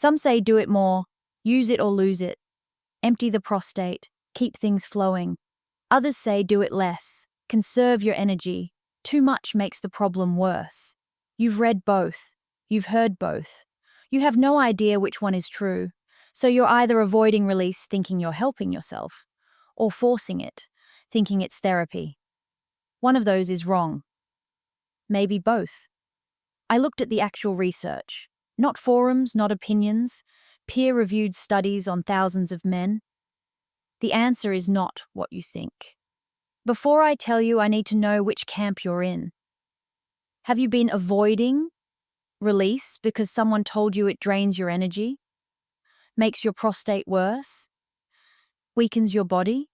Some say do it more, use it or lose it, empty the prostate, keep things flowing. Others say do it less, conserve your energy. Too much makes the problem worse. You've read both. You've heard both. You have no idea which one is true. So you're either avoiding release thinking you're helping yourself, or forcing it, thinking it's therapy. One of those is wrong. Maybe both. I looked at the actual research. Not forums, not opinions, peer-reviewed studies on thousands of men. The answer is not what you think. Before I tell you, I need to know which camp you're in. Have you been avoiding release because someone told you it drains your energy, makes your prostate worse, weakens your body?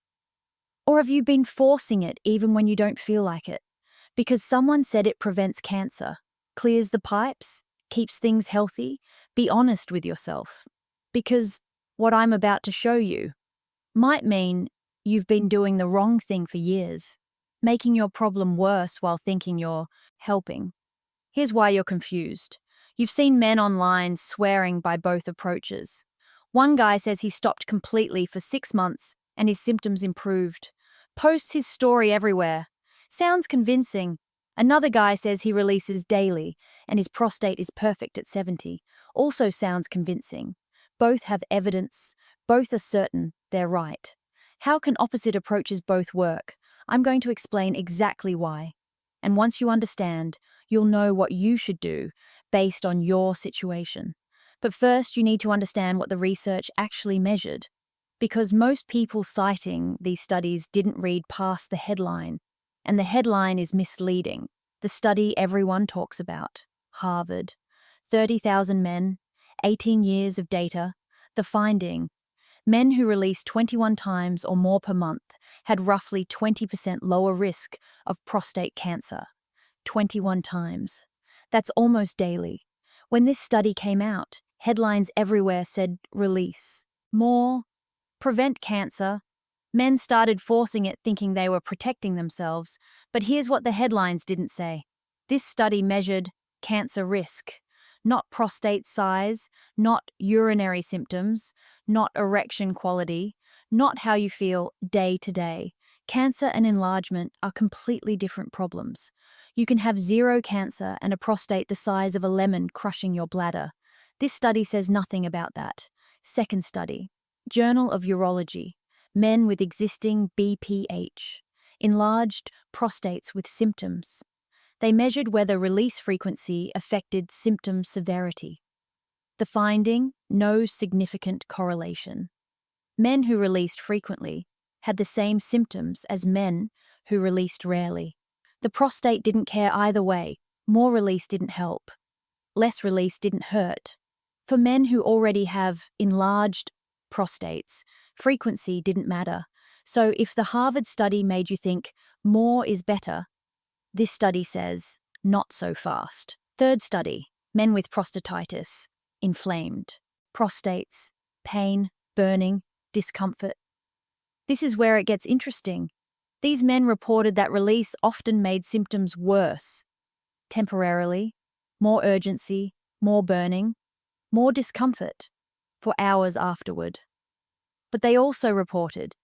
Or have you been forcing it even when you don't feel like it, because someone said it prevents cancer, clears the pipes, keeps things healthy? Be honest with yourself, because what I'm about to show you might mean you've been doing the wrong thing for years, making your problem worse while thinking you're helping. Here's why you're confused. You've seen men online swearing by both approaches. One guy says he stopped completely for 6 months and his symptoms improved. Posts his story everywhere. Sounds convincing. Another guy says he releases daily and his prostate is perfect at 70. Also sounds convincing. Both have evidence. Both are certain they're right. How can opposite approaches both work? I'm going to explain exactly why. And once you understand, you'll know what you should do based on your situation. But first, you need to understand what the research actually measured, because most people citing these studies didn't read past the headline, and the headline is misleading. The study everyone talks about, Harvard, 30,000 men, 18 years of data. The finding: men who released 21 times or more per month had roughly 20% lower risk of prostate cancer. 21 times. That's almost daily. When this study came out, headlines everywhere said release, more, prevent cancer. Men started forcing it thinking they were protecting themselves. But here's what the headlines didn't say. This study measured cancer risk, not prostate size, not urinary symptoms, not erection quality, not how you feel day to day. Cancer and enlargement are completely different problems. You can have zero cancer and a prostate the size of a lemon crushing your bladder. This study says nothing about that. Second study, Journal of Urology, men with existing BPH, enlarged prostates with symptoms. They measured whether release frequency affected symptom severity. The finding: no significant correlation. Men who released frequently had the same symptoms as men who released rarely. The prostate didn't care either way. More release didn't help. Less release didn't hurt. For men who already have enlarged prostates, frequency didn't matter. So if the Harvard study made you think more is better, this study says not so fast. Third study, men with prostatitis, inflamed, prostates, pain, burning, discomfort. This is where it gets interesting. These men reported that release often made symptoms worse, temporarily, more urgency, more burning, more discomfort for hours afterward. But they also reported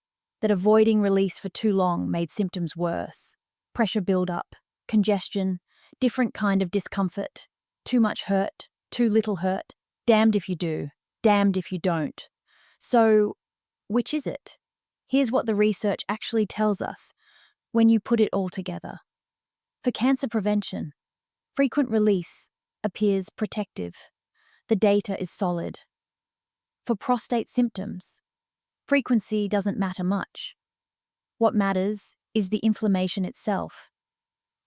that avoiding release for too long made symptoms worse. Pressure buildup, congestion, different kind of discomfort, too much hurt, too little hurt, damned if you do, damned if you don't. So, which is it? Here's what the research actually tells us when you put it all together. For cancer prevention, frequent release appears protective. The data is solid. For prostate symptoms, frequency doesn't matter much. What matters is the inflammation itself.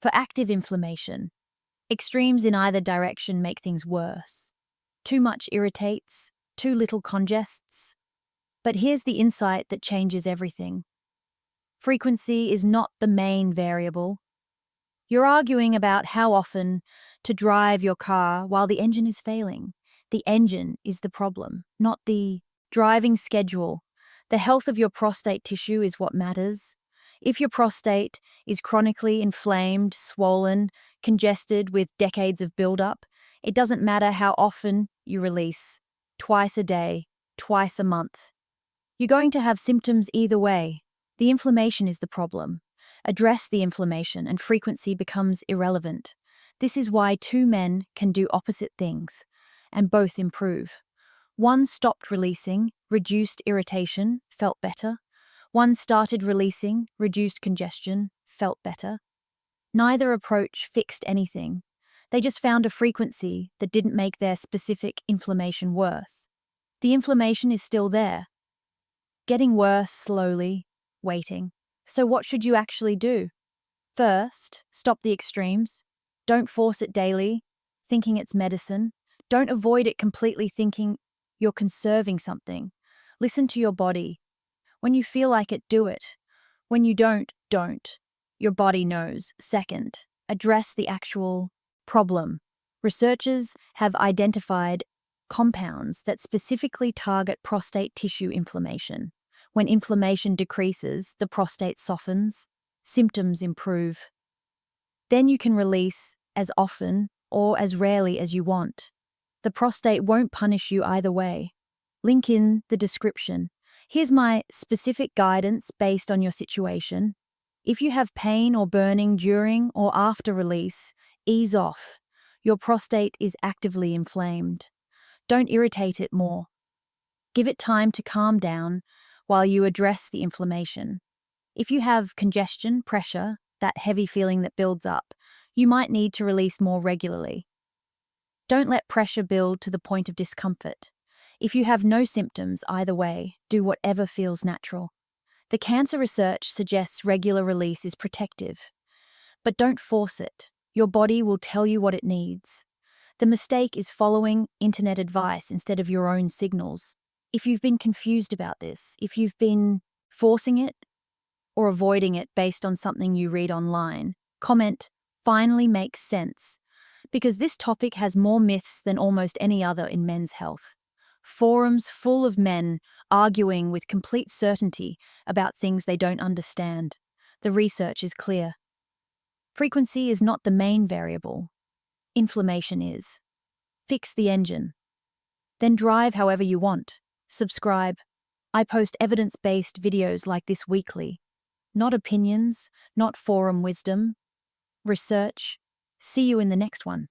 For active inflammation, extremes in either direction make things worse. Too much irritates, too little congests. But here's the insight that changes everything. Frequency is not the main variable. You're arguing about how often to drive your car while the engine is failing. The engine is the problem, not the driving schedule. The health of your prostate tissue is what matters. If your prostate is chronically inflamed, swollen, congested with decades of buildup, it doesn't matter how often you release. twice a day, twice a month. You're going to have symptoms either way. The inflammation is the problem. Address the inflammation and frequency becomes irrelevant. This is why two men can do opposite things and both improve. One stopped releasing, reduced irritation, felt better. One started releasing, reduced congestion, felt better. Neither approach fixed anything. They just found a frequency that didn't make their specific inflammation worse. The inflammation is still there, getting worse slowly, waiting. So what should you actually do? First, stop the extremes. Don't force it daily, thinking it's medicine. Don't avoid it completely, thinking you're conserving something. Listen to your body. When you feel like it, do it. When you don't. Your body knows. Second, address the actual problem. Researchers have identified compounds that specifically target prostate tissue inflammation. When inflammation decreases, the prostate softens, symptoms improve. Then you can release as often or as rarely as you want. The prostate won't punish you either way. Link in the description. Here's my specific guidance based on your situation. If you have pain or burning during or after release, ease off. Your prostate is actively inflamed. Don't irritate it more. Give it time to calm down while you address the inflammation. If you have congestion, pressure, that heavy feeling that builds up, you might need to release more regularly. Don't let pressure build to the point of discomfort. If you have no symptoms either way, do whatever feels natural. The cancer research suggests regular release is protective. But don't force it. Your body will tell you what it needs. The mistake is following internet advice instead of your own signals. If you've been confused about this, if you've been forcing it or avoiding it based on something you read online, comment "finally makes sense," because this topic has more myths than almost any other in men's health. Forums full of men arguing with complete certainty about things they don't understand. The research is clear. Frequency is not the main variable. Inflammation is. Fix the engine. Then drive however you want. Subscribe. I post evidence-based videos like this weekly. Not opinions, not forum wisdom. Research. See you in the next one.